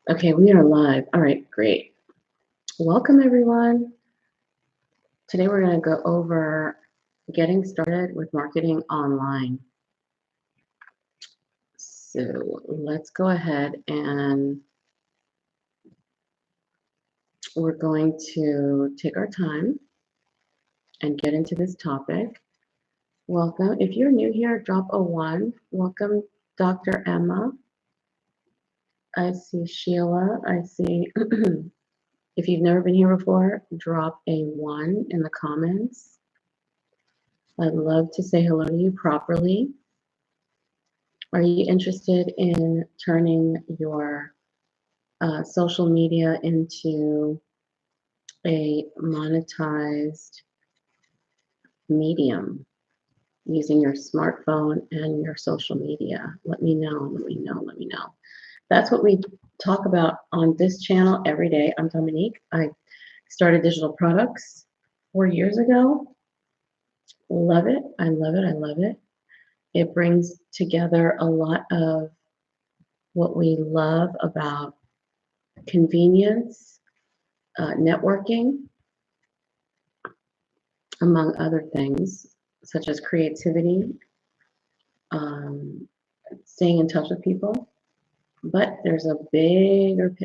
Okay, we are live. All right, great. Welcome, everyone. Today we're going to go over getting started with marketing online. So let's go ahead and we're going to take our time and get into this topic. Welcome. If you're new here, drop a 1. Welcome, Dr. Emma. I see Sheila. I see, if you've never been here before, drop a 1 in the comments. I'd love to say hello to you properly. Are you interested in turning your social media into a monetized medium using your smartphone and your social media? Let me know, let me know, let me know. That's what we talk about on this channel every day. I'm Dominique. I started digital products 4 years ago. Love it. I love it. I love it. It brings together a lot of what we love about convenience, networking, among other things, such as creativity, staying in touch with people. But there's a bigger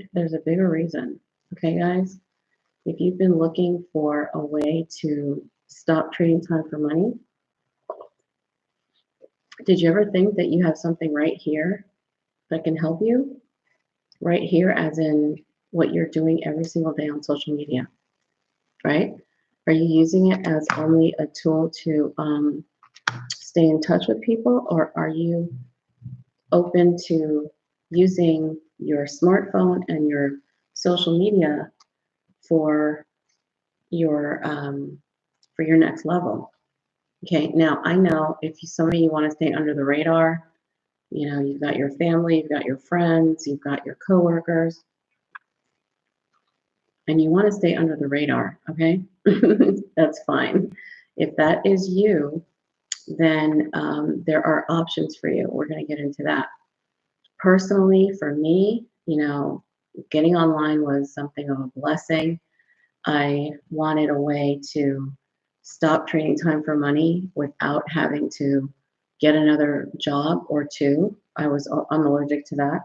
reason. Okay, guys, if you've been looking for a way to stop trading time for money, did you ever think that you have something right here that can help you? Right here, as in what you're doing every single day on social media, right? Are you using it as only a tool to stay in touch with people, or are you open to using your smartphone and your social media for your next level? Okay, now I know if some of you want to stay under the radar, you know, you've got your family, you've got your friends, you've got your coworkers, and you want to stay under the radar, okay? That's fine. If that is you, then there are options for you. We're going to get into that. Personally, for me, you know, getting online was something of a blessing. I wanted a way to stop trading time for money without having to get another job or two. I'm allergic to that.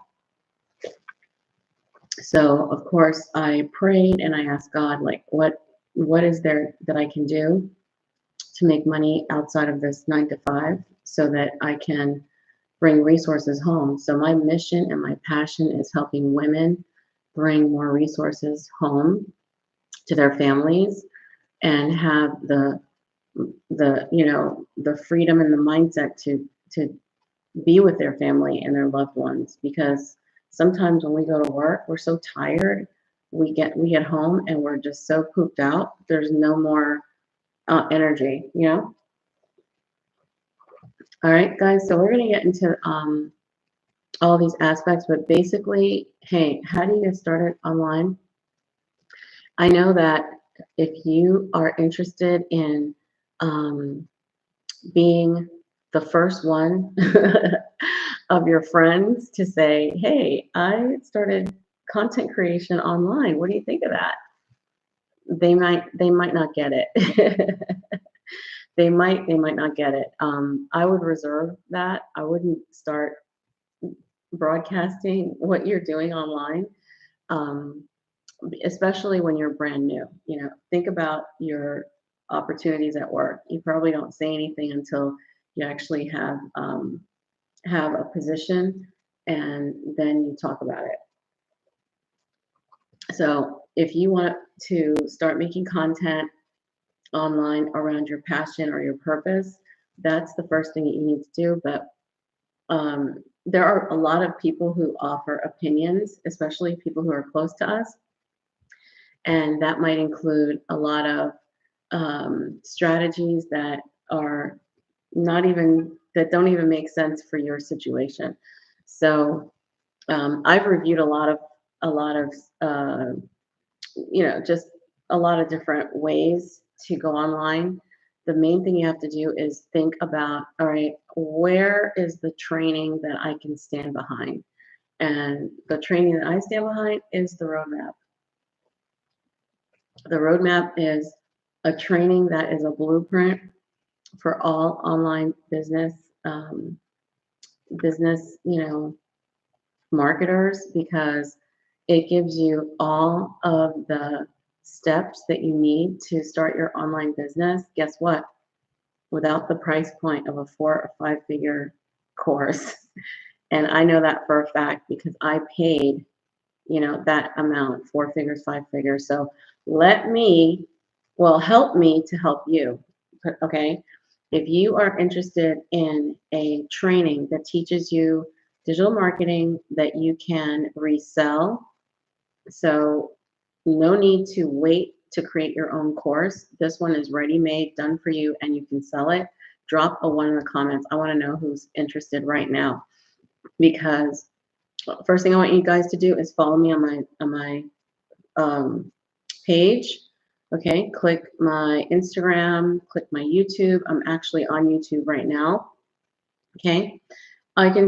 So of course I prayed and I asked God, like, what is there that I can do to make money outside of this 9 to 5 so that I can bring resources home. So my mission and my passion is helping women bring more resources home to their families and have the you know, the freedom and the mindset to be with their family and their loved ones. Because sometimes when we go to work, we're so tired, we get home and we're just so pooped out, there's no more energy, you know. All right, guys, so we're going to get into all these aspects, but basically, hey, how do you get started online? I know that if you are interested in being the first one of your friends to say, hey, I started content creation online, what do you think of that? They might not get it. They might not get it. I would reserve that. I wouldn't start broadcasting what you're doing online, especially when you're brand new. You know, think about your opportunities at work. You probably don't say anything until you actually have a position, and then you talk about it. So if you want to start making content online around your passion or your purpose, that's the first thing that you need to do. But there are a lot of people who offer opinions, especially people who are close to us. And that might include a lot of strategies that are that don't even make sense for your situation. So I've reviewed a lot of you know, just a lot of different ways to go online, the main thing you have to do is think about, all right, where is the training that I can stand behind? And the training that I stand behind is the roadmap. The roadmap is a training that is a blueprint for all online business, marketers, because it gives you all of the steps that you need to start your online business. Guess what? Without the price point of a 4 or 5 figure course. And I know that for a fact because I paid, that amount, 4 figures, 5 figures. So help me to help you. Okay. If you are interested in a training that teaches you digital marketing that you can resell, so no need to wait to create your own course. This one is ready-made, done for you, and you can sell it. Drop a 1 in the comments. I want to know who's interested right now, because first thing I want you guys to do is follow me on my page. Okay, click my Instagram, click my YouTube. I'm actually on YouTube right now. Okay, I can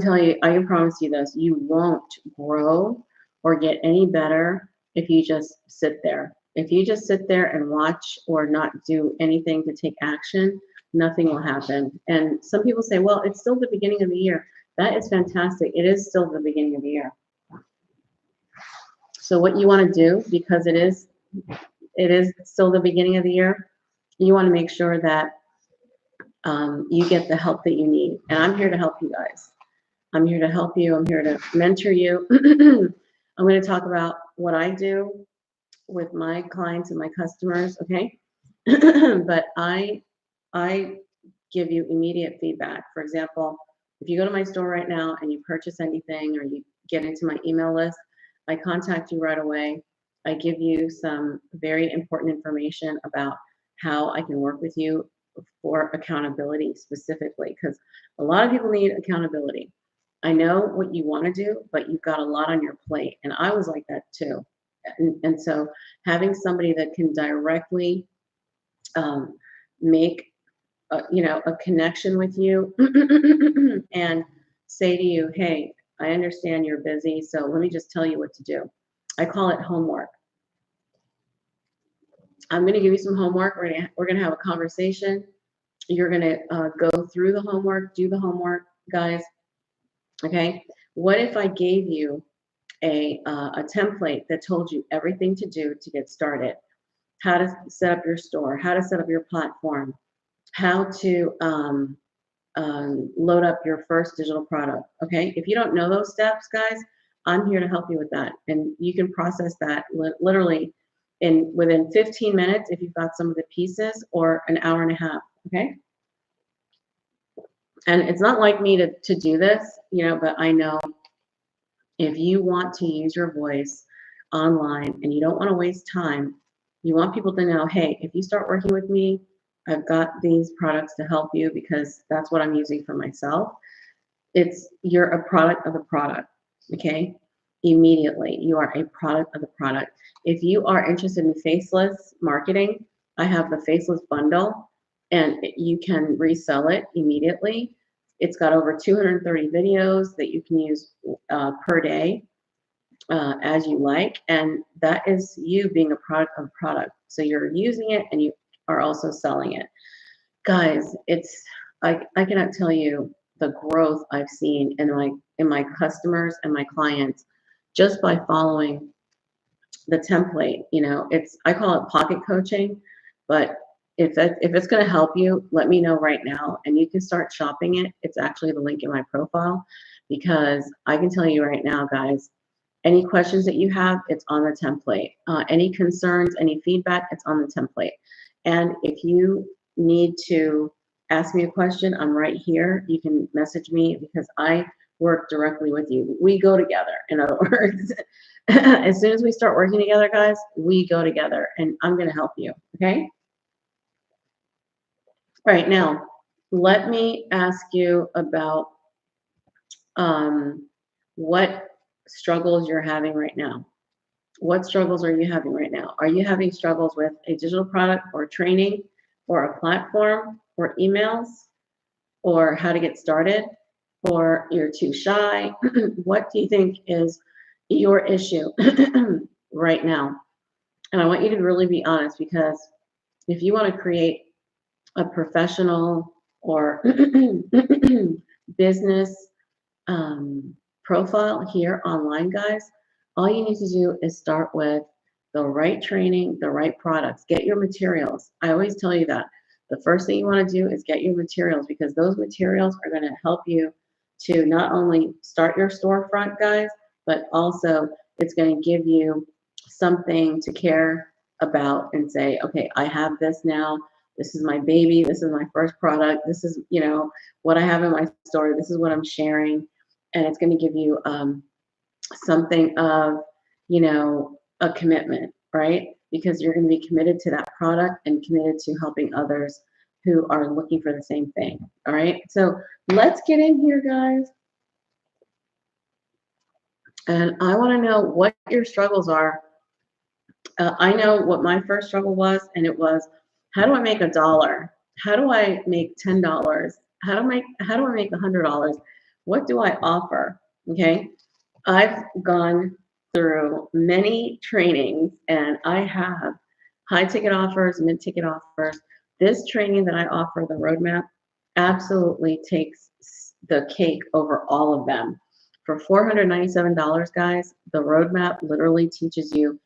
promise you this, you won't grow or get any better if you just sit there. If you just sit there and watch or not do anything to take action, nothing will happen. And some people say, well, it's still the beginning of the year. That is fantastic. It is still the beginning of the year. So what you want to do, because it is still the beginning of the year, you want to make sure that you get the help that you need. And I'm here to help you guys. I'm here to help you. I'm here to mentor you. I'm going to talk about what I do with my clients and my customers, okay? But I give you immediate feedback. For example, if you go to my store right now and you purchase anything or you get into my email list, I contact you right away. I give you some very important information about how I can work with you for accountability specifically, because a lot of people need accountability. I know what you want to do, but you've got a lot on your plate. And I was like that too. And so having somebody that can directly make a connection with you and say to you, hey, I understand you're busy, so let me just tell you what to do. I call it homework. I'm going to give you some homework. We're going to have a conversation. You're going to go through the homework, do the homework, guys. Okay. What if I gave you a template that told you everything to do to get started? How to set up your store, how to set up your platform, how to load up your first digital product. Okay. If you don't know those steps, guys, I'm here to help you with that. And you can process that literally within 15 minutes if you've got some of the pieces, or an hour and a half. Okay. And it's not like me to do this, but I know if you want to use your voice online and you don't want to waste time, you want people to know, hey, if you start working with me, I've got these products to help you, because that's what I'm using for myself. You're a product of the product, okay? Immediately, you are a product of the product. If you are interested in faceless marketing, I have the faceless bundle, and you can resell it immediately. It's got over 230 videos that you can use per day as you like, and that is you being a product of a product. So you're using it and you are also selling it. Guys, I cannot tell you the growth I've seen in my customers and my clients just by following the template. I call it pocket coaching, but if it's going to help you, let me know right now and you can start shopping it. It's actually the link in my profile, because I can tell you right now, guys, any questions that you have, it's on the template. Any concerns, any feedback, it's on the template. And if you need to ask me a question, I'm right here. You can message me, because I work directly with you. We go together, in other words. As soon as we start working together, guys, we go together, and I'm going to help you. Okay? All right, now, let me ask you about what struggles you're having right now. What struggles are you having right now? Are you having struggles with a digital product or training? or a platform or emails or how to get started or you're too shy? What do you think is your issue right now? And I want you to really be honest, because if you want to create a professional or business profile here online, guys, all you need to do is start with the right training, the right products, get your materials. I always tell you that the first thing you want to do is get your materials, because those materials are going to help you to not only start your storefront, guys, but also it's going to give you something to care about and say, okay, I have this now. This is my baby. This is my first product. This is, what I have in my store. This is what I'm sharing. And it's going to give you something of, a commitment, right? Because you're going to be committed to that product and committed to helping others who are looking for the same thing. All right. So let's get in here, guys. And I want to know what your struggles are. I know what my first struggle was, and it was, how do I make $1? How do I make $10? How do I make $100? What do I offer? Okay. I've gone through many trainings and I have high ticket offers, mid ticket offers. This training that I offer, the roadmap, absolutely takes the cake over all of them. For $497, guys, the roadmap literally teaches you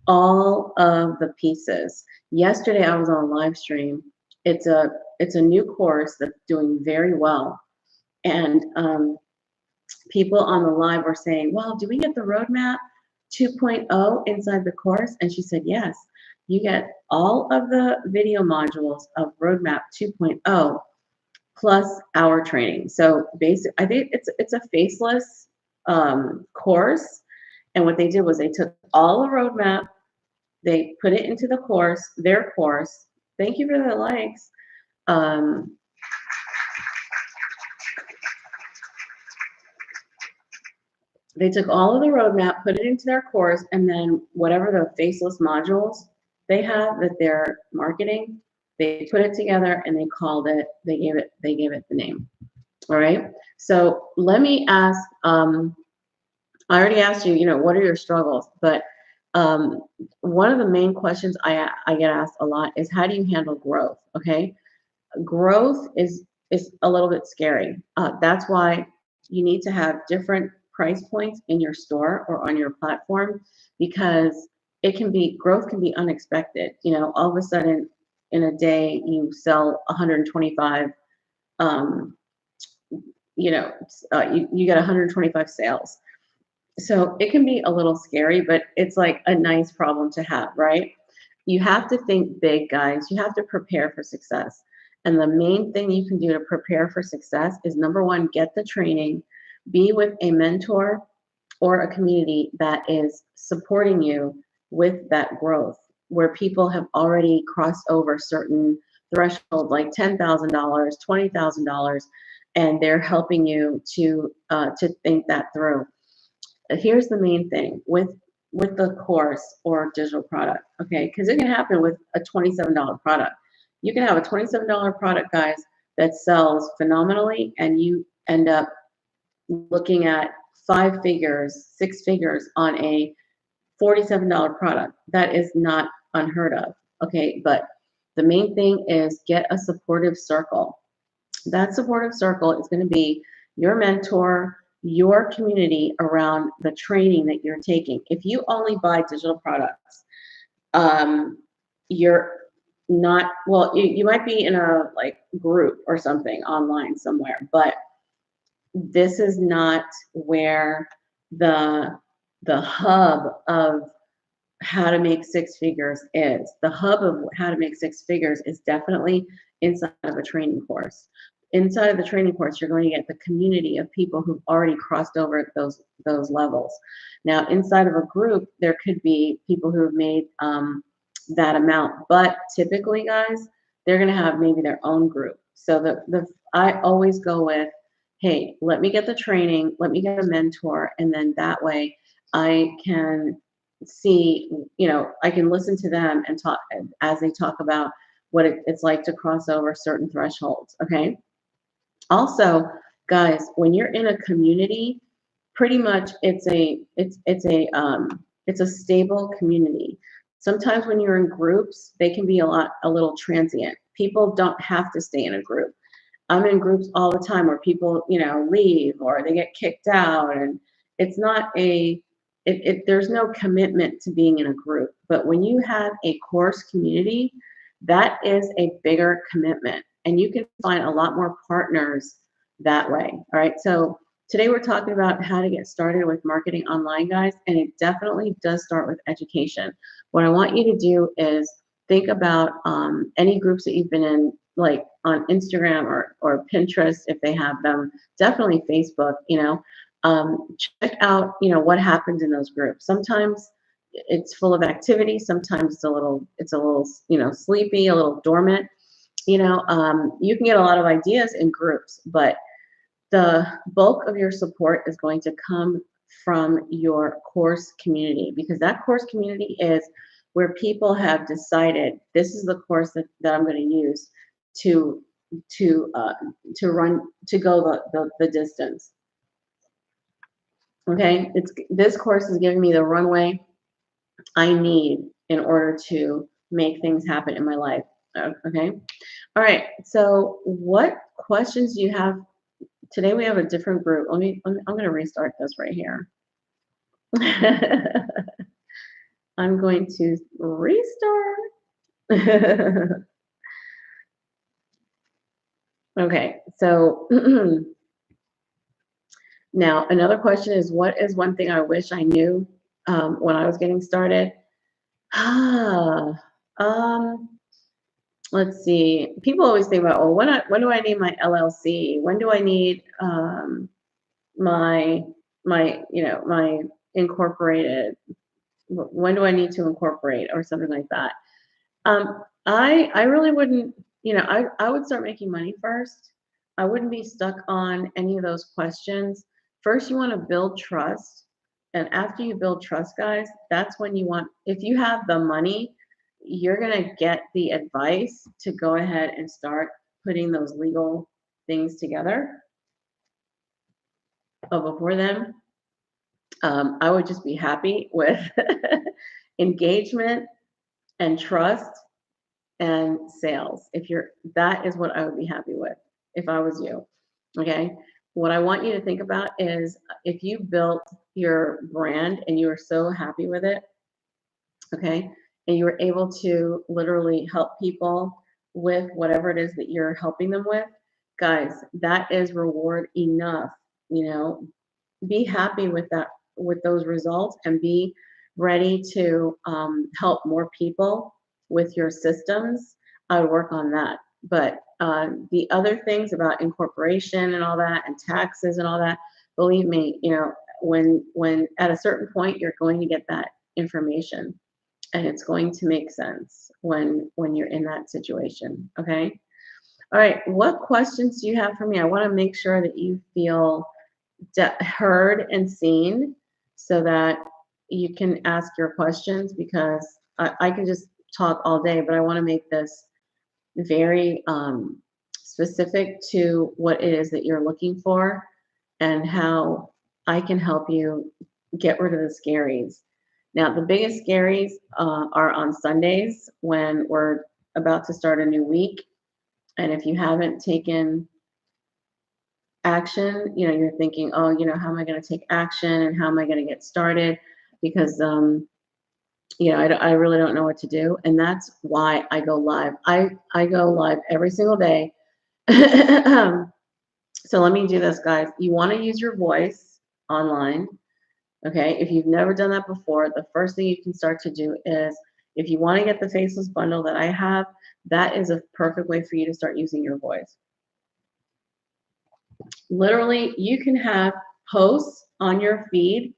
all of the pieces. Yesterday I was on a live stream. It's a new course that's doing very well. And people on the live were saying, well, do we get the roadmap 2.0 inside the course? And she said, yes, you get all of the video modules of roadmap 2.0 plus our training. So I think it's a faceless course. And what they did was they took all the roadmap, they put it into the course, their course. Thank you for the likes. They took all of the roadmap, put it into their course, and then whatever the faceless modules they have that they're marketing, they put it together and they called it, they gave it the name. All right. So let me ask, I already asked you, what are your struggles? But one of the main questions I get asked a lot is, how do you handle growth? Okay. Growth is a little bit scary. That's why you need to have different price points in your store or on your platform, because growth can be unexpected. All of a sudden in a day you sell 125, you get 125 sales. So it can be a little scary, but it's like a nice problem to have, right? You have to think big, guys. You have to prepare for success. And the main thing you can do to prepare for success is, number one, get the training, be with a mentor or a community that is supporting you with that growth, where people have already crossed over certain thresholds like $10,000, $20,000, and they're helping you to think that through. Here's the main thing with the course or digital product, okay? Because it can happen with a $27 product. You can have a $27 product, guys, that sells phenomenally, and you end up looking at 5 figures, 6 figures on a $47 product. That is not unheard of, okay? But the main thing is get a supportive circle. That supportive circle is going to be your mentor, your community around the training that you're taking. If you only buy digital products, you're not, well, you might be in a group or something online somewhere, but this is not where the hub of how to make 6 figures is. The hub of how to make 6 figures is definitely inside of a training course. Inside of the training course, you're going to get the community of people who've already crossed over those levels. Now, inside of a group, there could be people who have made that amount, but typically, guys, they're going to have maybe their own group. So I always go with, hey, let me get the training, let me get a mentor, and then that way I can see, I can listen to them and talk as they talk about what it's like to cross over certain thresholds. Okay. Also, guys, when you're in a community, pretty much it's a stable community. Sometimes when you're in groups, they can be a little transient. People don't have to stay in a group. I'm in groups all the time where people, leave or they get kicked out, and it's not there's no commitment to being in a group. But when you have a course community, that is a bigger commitment, and you can find a lot more partners that way. All right. So today we're talking about how to get started with marketing online, guys, and it definitely does start with education. What I want you to do is think about any groups that you've been in, like on Instagram or Pinterest, if they have them, definitely Facebook, check out, what happens in those groups. Sometimes it's full of activity. Sometimes it's a little, sleepy, a little dormant. You can get a lot of ideas in groups, but the bulk of your support is going to come from your course community, because that course community is where people have decided this is the course that I'm going to use to go the distance. Okay, this course is giving me the runway I need in order to make things happen in my life. Okay, all right. So, what questions do you have? Today we have a different group. I'm going to restart this right here. I'm going to restart. Okay, so now another question is, what is one thing I wish I knew when I was getting started? Let's see. People always think about, well, when do I need my LLC? When do I need my my incorporated? When do I need to incorporate or something like that? I really wouldn't. I would start making money first. I wouldn't be stuck on any of those questions. First, you want to build trust, and after you build trust, guys, that's when if you have the money, you're gonna get the advice to go ahead and start putting those legal things together. But before then, I would just be happy with engagement and trust and sales. That is what I would be happy with if I was you. Okay. What I want you to think about is, if you built your brand and you were so happy with it, okay, and you were able to literally help people with whatever it is that you're helping them with, guys, that is reward enough. Be happy with that, with those results, and be ready to help more people with your systems. I would work on that. But the other things about incorporation and all that, and taxes and all that, believe me, when at a certain point you're going to get that information, and it's going to make sense when you're in that situation. Okay. All right. What questions do you have for me? I want to make sure that you feel heard and seen, so that you can ask your questions, because I can just talk all day, but I want to make this very specific to what it is that you're looking for, and how I can help you get rid of the scaries. Now, the biggest scaries are on Sundays, when we're about to start a new week. And if you haven't taken action, you're thinking, oh, how am I going to take action, and how am I going to get started? Because, I really don't know what to do. And that's why I go live. I go live every single day. So let me do this, guys. You want to use your voice online. Okay. If you've never done that before, the first thing you can start to do is, if you want to get the faceless bundle that I have, that is a perfect way for you to start using your voice. Literally, you can have posts on your feed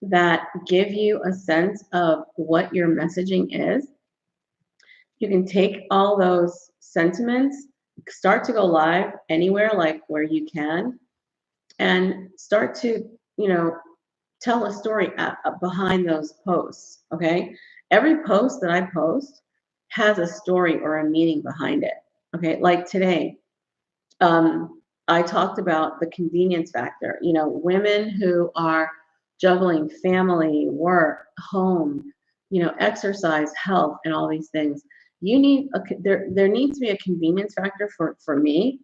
that give you a sense of what your messaging is. You can take all those sentiments, start to go live anywhere, like where you can, and start to, tell a story behind those posts. Okay. Every post that I post, has a story or a meaning behind it. Okay, like today, I talked about the convenience factor. You know, women who are juggling family, work, home, you know, exercise, health, and all these things. You need there needs to be a convenience factor for me,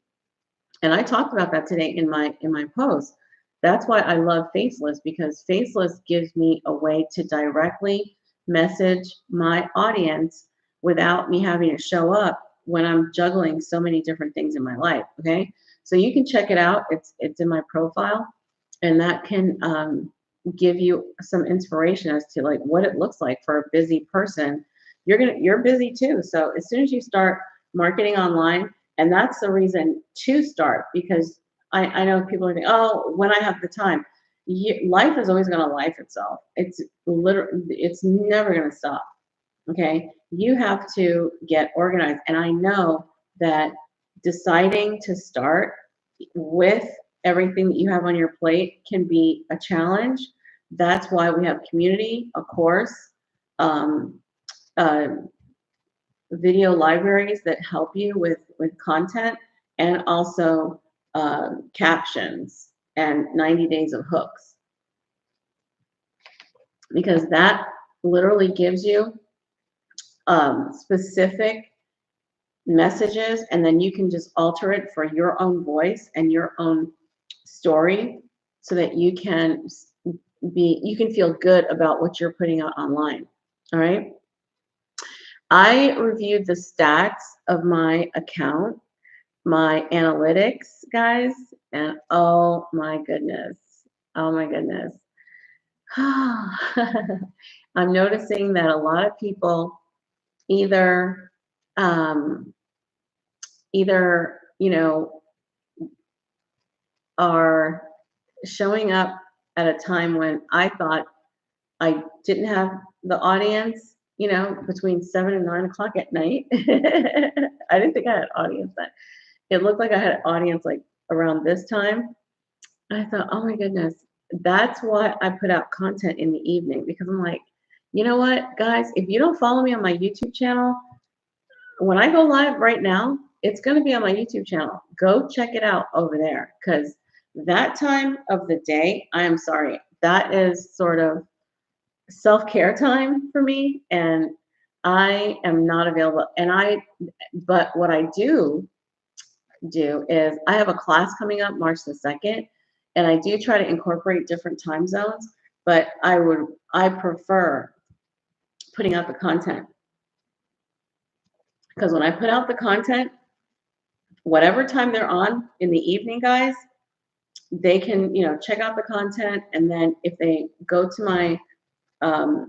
and I talked about that today in my post. That's why I love Faceless, because Faceless gives me a way to directly message my audience without me having to show up when I'm juggling so many different things in my life. Okay, so you can check it out. It's in my profile, and that can give you some inspiration as to like what it looks like for a busy person. You're busy too. So as soon as you start marketing online, and that's the reason to start, because I know people are thinking, oh, when I have the time. Life is always going to life itself. It's never going to stop. Okay. You have to get organized. And I know that deciding to start with everything that you have on your plate can be a challenge. That's why we have community, of course, um, uh, video libraries that help you with content, and also captions and 90 days of hooks, because that literally gives you specific messages, and then you can just alter it for your own voice and your own story, so that you can feel good about what you're putting out online. All right. I reviewed the stats of my account, my analytics, guys, and oh my goodness. Oh my goodness. I'm noticing that a lot of people either um, you know, are showing up at a time when I thought I didn't have the audience, you know, between 7 and 9 o'clock at night. I didn't think I had audience then. It looked like I had audience like around this time. I thought, oh my goodness, that's why I put out content in the evening, because I'm like, you know what, guys, if you don't follow me on my YouTube channel, when I go live right now, it's going to be on my YouTube channel. Go check it out over there, because that time of the day, I am sorry, that is sort of self-care time for me, and I am not available. But what I do is I have a class coming up March the 2nd, and I do try to incorporate different time zones, but I prefer putting out the content, because when I put out the content, whatever time they're on in the evening, guys, they can, you know, check out the content, and then if they go to my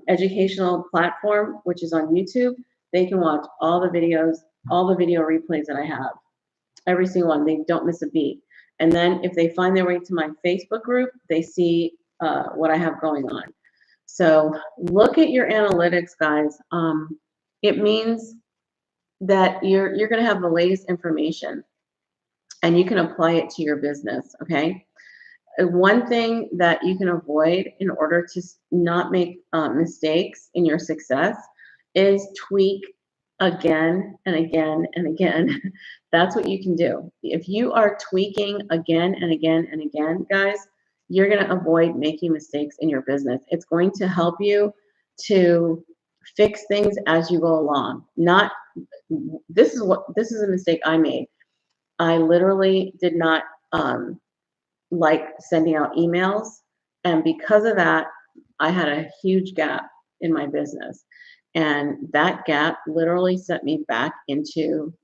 educational platform, which is on YouTube, they can watch all the videos, all the video replays that I have, every single one. They don't miss a beat. And then if they find their way to my Facebook group, they see what I have going on. So look at your analytics, guys. It means that you're going to have the latest information, and you can apply it to your business. Okay. One thing that you can avoid in order to not make mistakes in your success is tweak again and again and again. That's what you can do. If you are tweaking again and again and again, guys, you're going to avoid making mistakes in your business. It's going to help you to fix things as you go along. Not this is a mistake I made. I literally did not like sending out emails. And because of that, I had a huge gap in my business. And that gap literally set me back into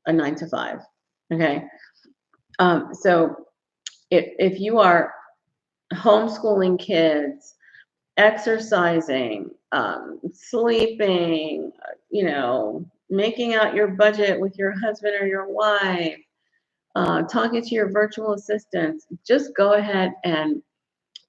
a 9 to 5. Okay. So if you are homeschooling kids, exercising, sleeping, you know, making out your budget with your husband or your wife, talking to your virtual assistants, just go ahead and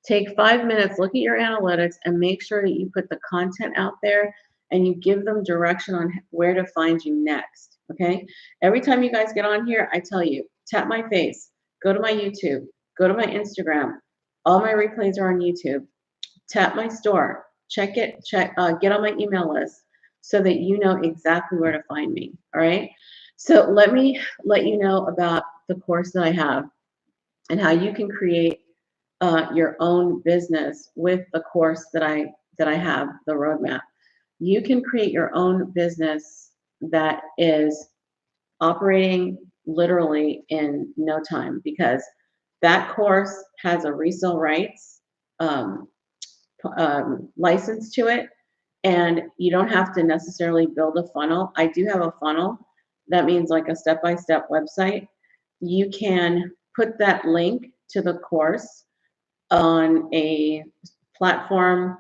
take 5 minutes, look at your analytics, and make sure that you put the content out there and you give them direction on where to find you next. Okay. Every time you guys get on here, I tell you, tap my face, go to my YouTube, go to my Instagram. All my replays are on YouTube. Tap my store, check it, get on my email list. so that you know exactly where to find me. All right. So let me let you know about the course that I have and how you can create your own business with the course that I have, the roadmap. You can create your own business that is operating literally in no time, because that course has a resale rights um, license to it, and you don't have to necessarily build a funnel. I do have a funnel. That means like a step-by-step website. You can put that link to the course on a platform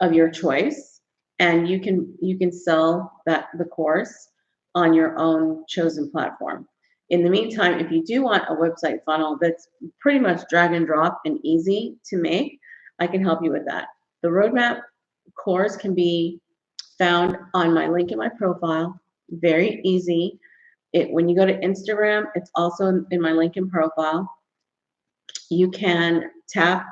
of your choice, and you can sell the course on your own chosen platform. In the meantime, if you do want a website funnel that's pretty much drag and drop and easy to make, I can help you with that. The roadmap course can be found on my link in my profile. Very easy. When you go to Instagram, it's also in my link in profile. You can tap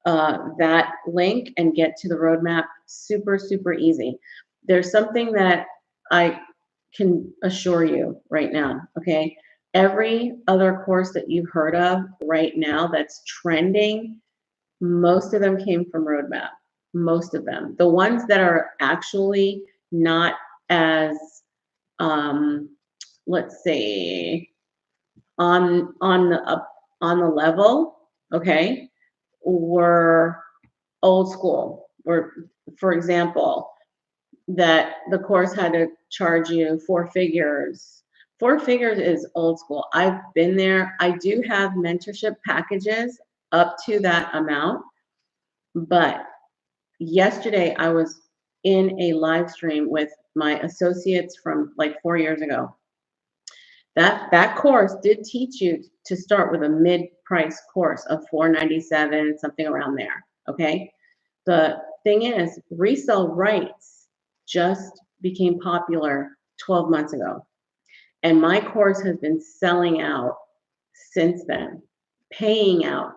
that link and get to the roadmap super, super easy. There's something that I can assure you right now, okay? Every other course that you've heard of right now that's trending, most of them came from Roadmap. Most of them. The ones that are actually not as, um, let's say, on the level, okay, were old school. Or, for example, that the course had to charge you 4 figures. 4 figures is old school. I've been there. I do have mentorship packages up to that amount, but yesterday I was in a live stream with my associates from like 4 years ago. That course did teach you to start with a mid-price course of $497, something around there. Okay. The thing is, resale rights just became popular 12 months ago. And my course has been selling out since then, paying out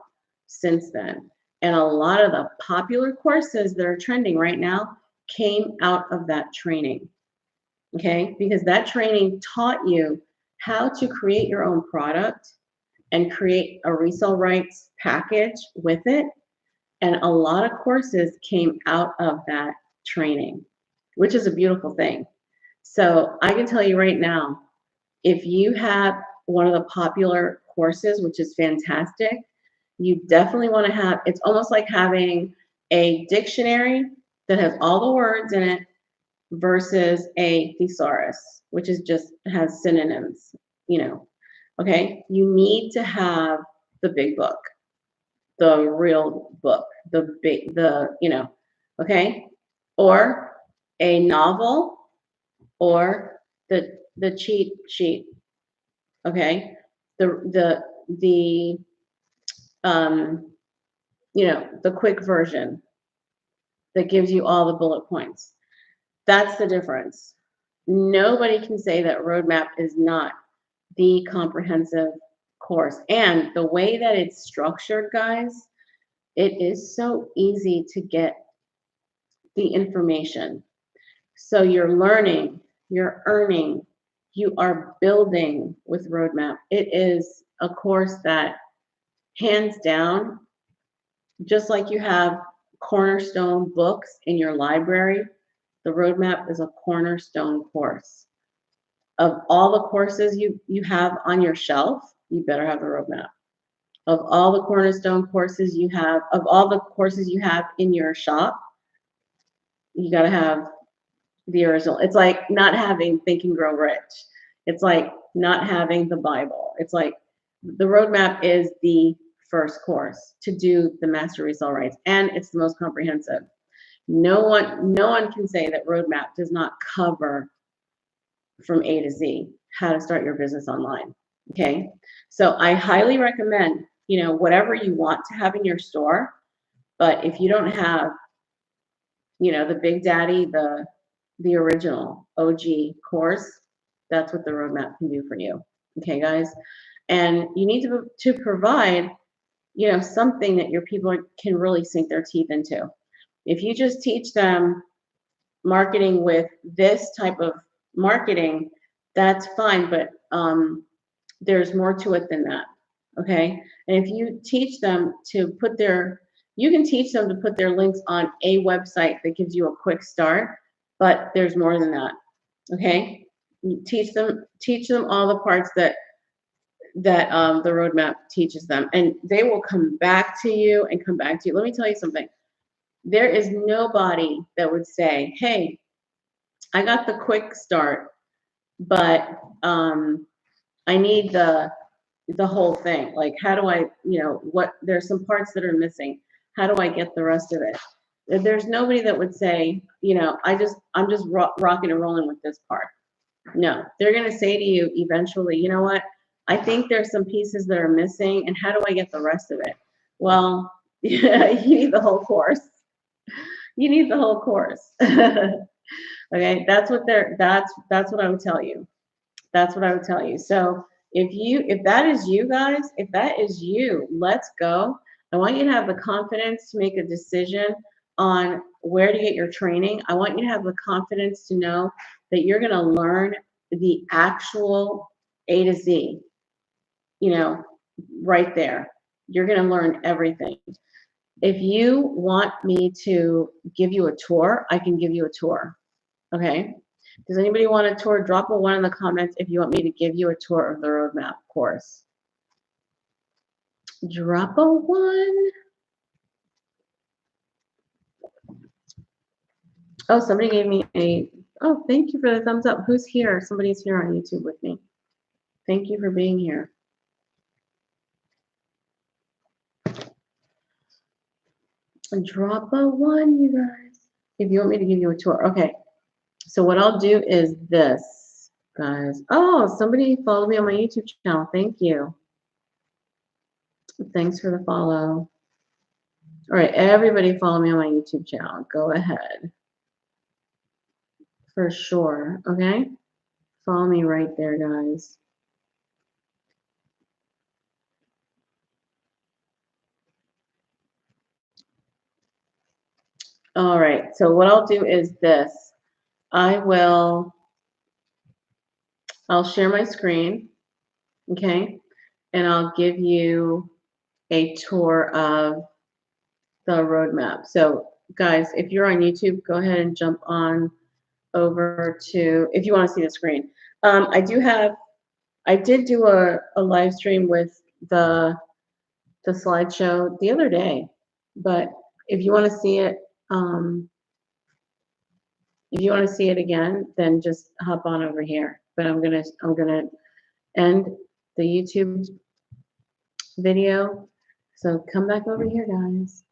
since then. And a lot of the popular courses that are trending right now came out of that training. Okay, because that training taught you how to create your own product and create a resale rights package with it. And a lot of courses came out of that training, which is a beautiful thing. So I can tell you right now, if you have one of the popular courses, which is fantastic, you definitely want to have, it's almost like having a dictionary that has all the words in it versus a thesaurus, which is just has synonyms, you know. Okay, you need to have the big book, the real book, okay, or a novel, or the cheat sheet, okay, the um, the quick version that gives you all the bullet points. That's the difference. Nobody can say that Roadmap is not the comprehensive course. And the way that it's structured, guys, it is so easy to get the information. So you're learning, you're earning, you are building with Roadmap. It is a course that, hands down, just like you have cornerstone books in your library, the Roadmap is a cornerstone course. Of all the courses you have on your shelf, you better have the Roadmap. Of all the cornerstone courses you have, of all the courses you have in your shop, you got to have the original. It's like not having Think and Grow Rich. It's like not having the Bible. It's like the Roadmap is the first course to do the Master Resale Rights, and it's the most comprehensive. No one can say that Roadmap does not cover from A to Z how to start your business online. Okay, so I highly recommend, whatever you want to have in your store, but if you don't have, the Big Daddy, the original OG course, that's what the Roadmap can do for you. Okay, guys, and you need to provide, something that your people can really sink their teeth into. If you just teach them, marketing with this type of marketing, that's fine, but there's more to it than that. Okay. And if you teach them to put you can teach them to put their links on a website that gives you a quick start, but there's more than that. Okay. You teach them all the parts that the roadmap teaches them, and they will come back to you and come back to you. Let me tell you something. There is nobody that would say, hey, I got the quick start, but I need the whole thing. Like, how do I, there's some parts that are missing. How do I get the rest of it? There's nobody that would say, I'm just rocking and rolling with this part. No, they're going to say to you eventually, you know what? I think there's some pieces that are missing, and how do I get the rest of it? Well, you need the whole course. You need the whole course. Okay, that's what I would tell you. That's what I would tell you. So if that is you guys, if that is you, let's go. I want you to have the confidence to make a decision on where to get your training. I want you to have the confidence to know that you're going to learn the actual A to Z, right there. You're going to learn everything. If you want me to give you a tour, I can give you a tour. Okay. Does anybody want a tour? Drop a 1 in the comments if you want me to give you a tour of the roadmap course. Drop a 1. Oh, somebody gave me thank you for the thumbs up. Who's here? Somebody's here on YouTube with me. Thank you for being here. Drop a 1, you guys, if you want me to give you a tour. Okay. So what I'll do is this, guys. Oh, somebody followed me on my YouTube channel. Thank you. Thanks for the follow. All right, everybody follow me on my YouTube channel. Go ahead. For sure, okay? Follow me right there, guys. All right, so what I'll do is this. I'll share my screen, okay? And I'll give you a tour of the roadmap. So guys, if you're on YouTube, go ahead and jump on over to, if you want to see the screen. I did do a live stream with the slideshow the other day, but if you want to see it, again, then just hop on over here. But I'm gonna end the YouTube video. So come back over here, guys.